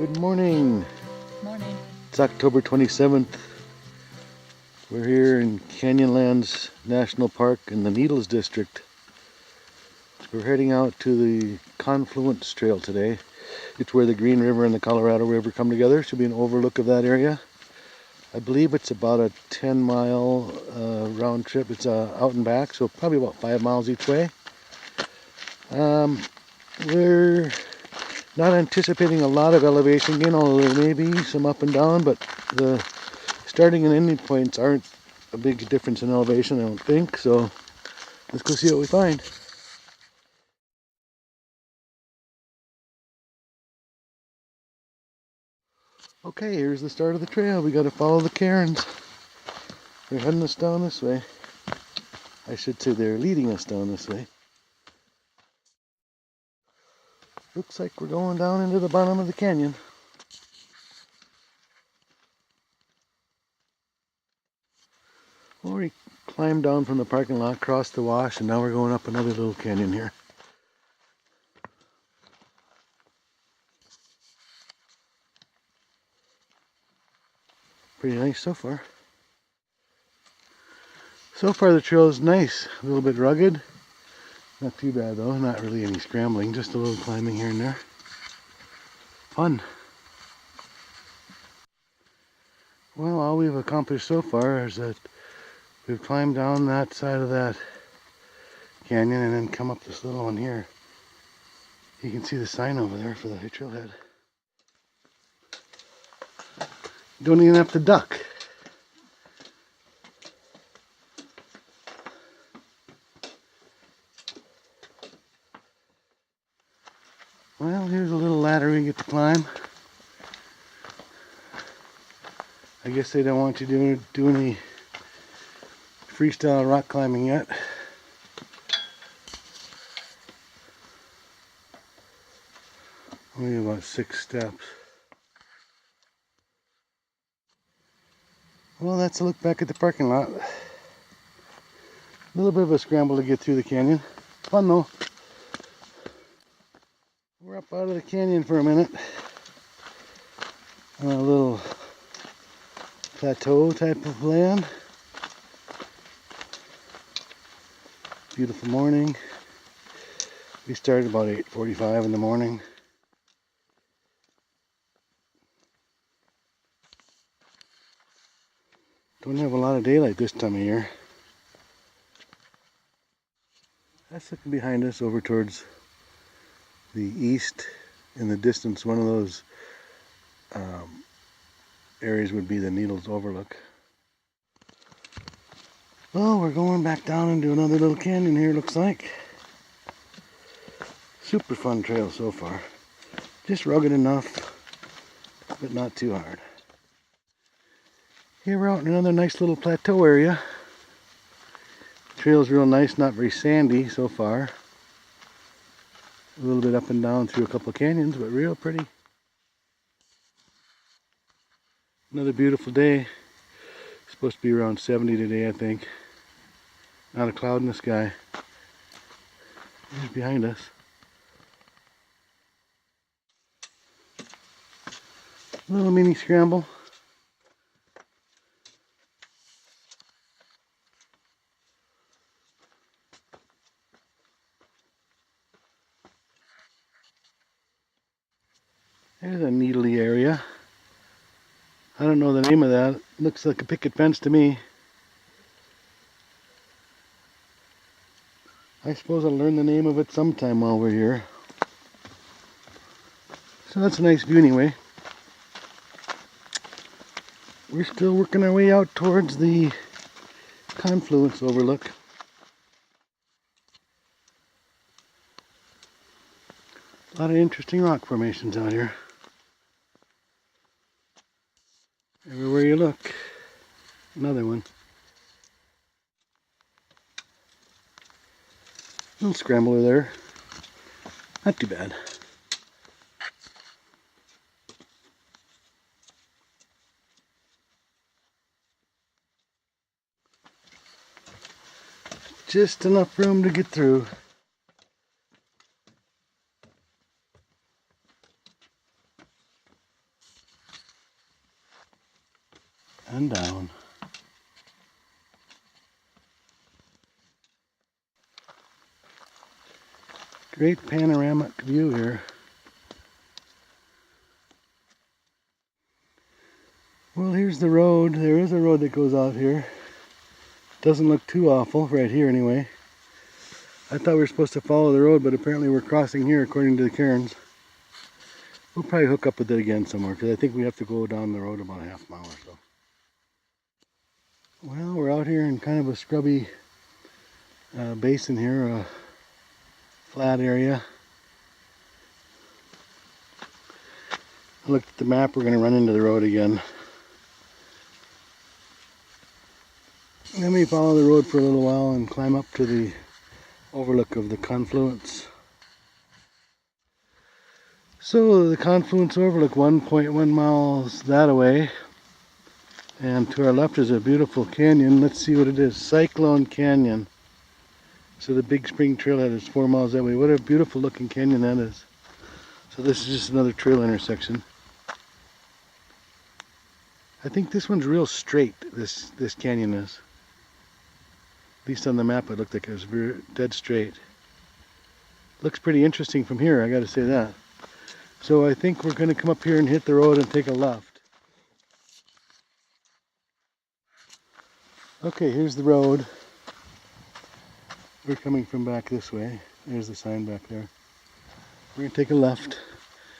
Good morning. Morning. It's October 27th. We're here in Canyonlands National Park in the Needles District. We're heading out to the Confluence Trail today. It's where the Green River and the Colorado River come together. Should be an overlook of that area. I believe it's about a 10-mile round trip. It's out and back, so probably about 5 miles each way. We're not anticipating a lot of elevation gain, although there may be some up and down, but the starting and ending points aren't a big difference in elevation, I don't think. So let's go see what we find. Okay, here's the start of the trail. We got to follow the cairns. They're heading us down this way. I should say they're leading us down this way. Looks like we're going down into the bottom of the canyon. Well, we climbed down from the parking lot, crossed the wash, and now we're going up another little canyon here. Pretty nice so far. So far the trail is nice, a little bit rugged. Not too bad though, not really any scrambling, just a little climbing here and there. Fun. Well, all we've accomplished so far is that we've climbed down that side of that canyon and then come up this little one here. You can see the sign over there for the trailhead. Don't even have to duck. Well, here's a little ladder we get to climb. I guess they don't want you to do any freestyle rock climbing yet. Only about 6 steps. Well, that's a look back at the parking lot. A little bit of a scramble to get through the canyon. Fun though. We're up out of the canyon for a minute. On a little plateau type of land. Beautiful morning. We started about 8:45 in the morning. Don't have a lot of daylight this time of year. That's looking behind us over towards the east. In the distance, one of those areas would be the Needles Overlook. Well, we're going back down into another little canyon here, looks like. Super fun trail so far. Just rugged enough, but not too hard. Here we're out in another nice little plateau area. Trail's real nice, not very sandy so far. A little bit up and down through a couple of canyons, but real pretty. Another beautiful day. It's supposed to be around 70 today, I think. Not a cloud in the sky. Just behind us. A little mini scramble. There's a needly area. I don't know the name of that. It looks like a picket fence to me. I suppose I'll learn the name of it sometime while we're here. So that's a nice view anyway. We're still working our way out towards the Confluence Overlook. A lot of interesting rock formations out here. Everywhere you look, another one. Little scrambler there. Not too bad. Just enough room to get through. and down. Great panoramic view here. Well, here's the road. There is a road that goes out here. Doesn't look too awful right here anyway. I thought we were supposed to follow the road, but apparently we're crossing here according to the cairns. We'll probably hook up with it again somewhere because I think we have to go down the road about a half mile or so. Well, we're out here in kind of a scrubby basin here, a flat area. I looked at the map, we're going to run into the road again. Let me follow the road for a little while and climb up to the overlook of the Confluence. So the Confluence Overlook, 1.1 miles that away. And to our left is a beautiful canyon. Let's see what it is. Cyclone Canyon. So the big spring trailhead is 4 miles that way. What a beautiful looking canyon that is. So this is just another trail intersection. I think this one's real straight, this canyon is. At least on the map it looked like it was dead straight. Looks pretty interesting from here, I gotta say that. So I think we're gonna come up here and hit the road and take a left. Okay, here's the road. We're coming from back this way. There's the sign back there. We're gonna take a left.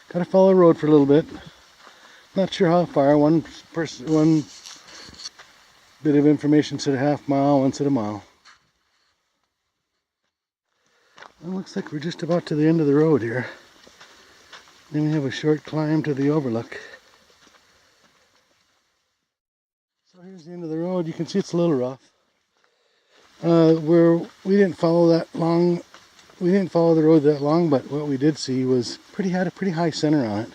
Gotta follow the road for a little bit. Not sure how far. One bit of information said a half mile, one said a mile. It looks like we're just about to the end of the road here. Then we have a short climb to the overlook. So here's the end of the road. You can see it's a little rough. We didn't follow that long. We didn't follow the road that long, but what we did see was had a pretty high center on it.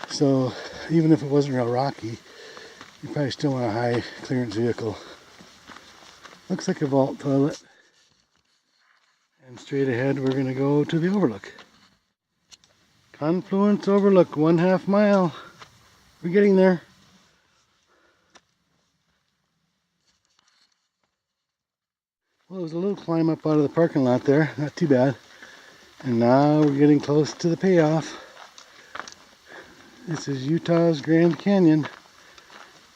So even if it wasn't real rocky, you probably still want a high clearance vehicle. Looks like a vault toilet. And straight ahead we're going to go to the overlook. Confluence Overlook, 1/2 mile. We're getting there. Well, it was a little climb up out of the parking lot there, not too bad. And now we're getting close to the payoff. This is Utah's Grand Canyon,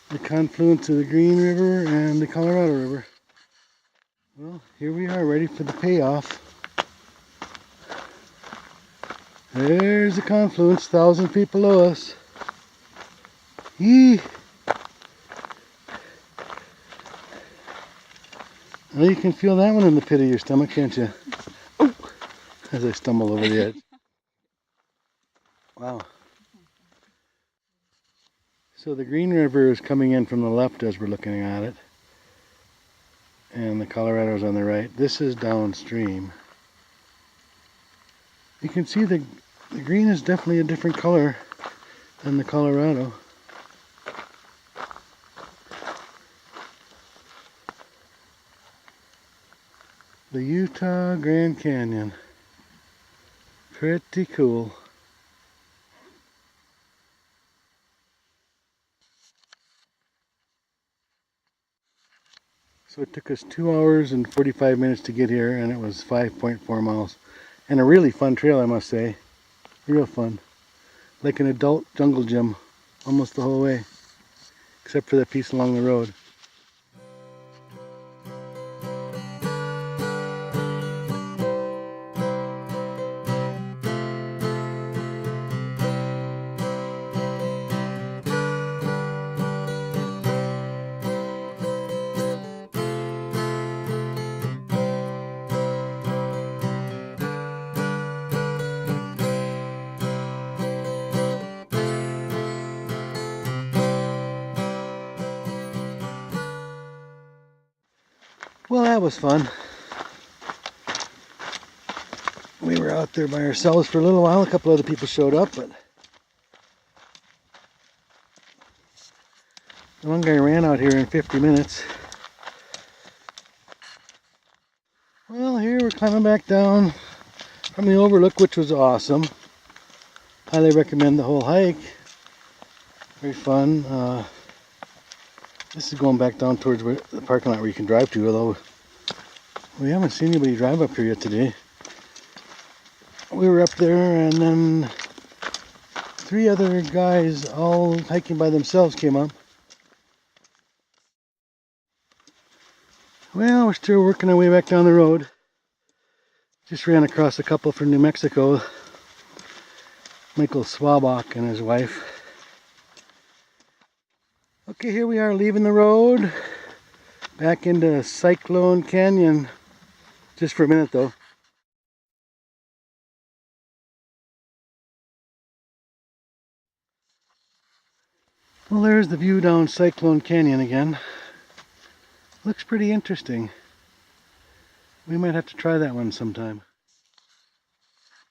the confluence of the Green River and the Colorado River. Well, here we are, ready for the payoff. There's the confluence, 1,000 feet below us. Yee! Well, you can feel that one in the pit of your stomach, can't you? Oh! As I stumble over the edge. Wow. So the Green River is coming in from the left as we're looking at it. And the Colorado's on the right. This is downstream. You can see the green is definitely a different color than the Colorado. The Utah Grand Canyon. Pretty cool. So it took us 2 hours and 45 minutes to get here, and it was 5.4 miles. And a really fun trail, I must say. Real fun. Like an adult jungle gym almost the whole way. Except for that piece along the road. Well, that was fun. We were out there by ourselves for a little while. A couple other people showed up, but the one guy ran out here in 50 minutes. Well, here we're climbing back down from the overlook, which was awesome. Highly recommend the whole hike. Very fun. This is going back down towards the parking lot where you can drive to, although we haven't seen anybody drive up here yet today. We were up there and then 3 other guys all hiking by themselves came up. Well, we're still working our way back down the road. Just ran across a couple from New Mexico. Michael Swabach and his wife. Okay, here we are leaving the road. Back into Cyclone Canyon. Just for a minute though. Well, there's the view down Cyclone Canyon again. Looks pretty interesting. We might have to try that one sometime.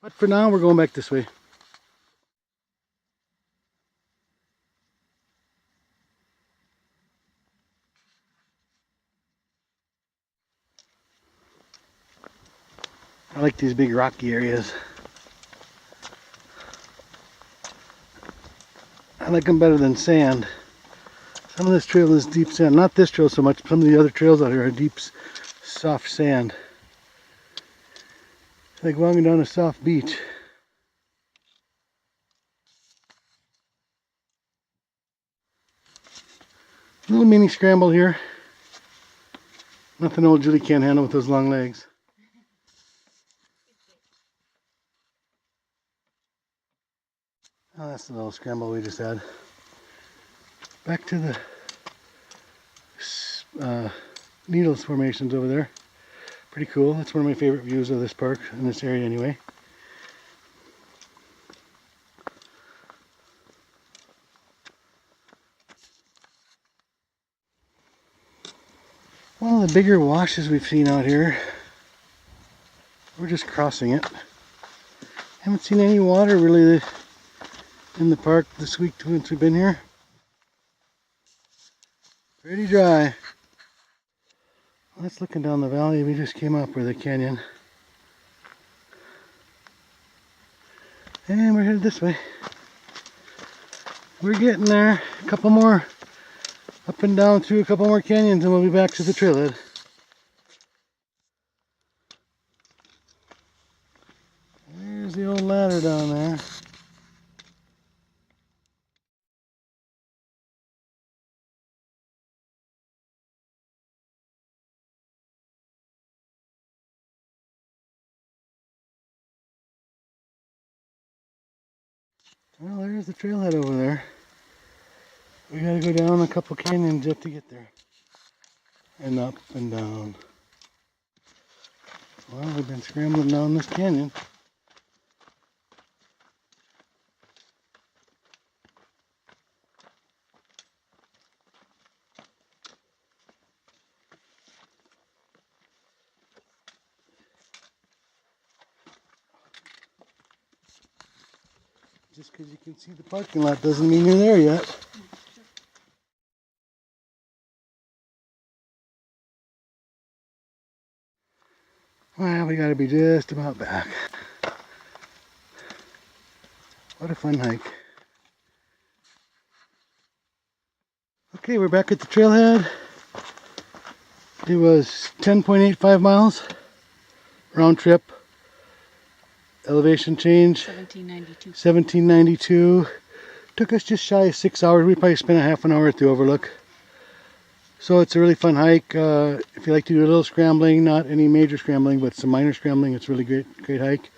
But for now, we're going back this way. I like these big rocky areas. I like them better than sand. Some of this trail is deep sand. Not this trail so much. Some of the other trails out here are deep, soft sand. It's like walking down a soft beach. Little mini scramble here. Nothing old Julie can't handle with those long legs. Oh, that's the little scramble we just had. Back to the needles formations over there. Pretty cool. That's one of my favorite views of this park, in this area anyway. One of the bigger washes we've seen out here. We're just crossing it. Haven't seen any water really in the park this week since we've been here. Pretty dry. Well, that's looking down the valley. We just came up with the canyon. And we're headed this way. We're getting there. A couple more up and down through a couple more canyons and we'll be back to the trailhead. There's the old ladder down there. Well, there's the trailhead over there. We gotta go down a couple canyons just to get there. And up and down. Well, we've been scrambling down this canyon. Just because you can see the parking lot doesn't mean you're there yet. Well, we gotta be just about back. What a fun hike. Okay, we're back at the trailhead. It was 10.85 miles round trip. Elevation change 1792. Took us just shy of 6 hours. We probably spent a half an hour at the Overlook. So it's a really fun hike. If you like to do a little scrambling, not any major scrambling, but some minor scrambling, it's a really great hike.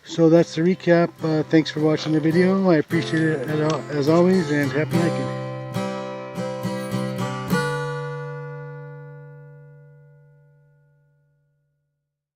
So that's the recap. Thanks for watching the video. I appreciate it as always, and happy hiking.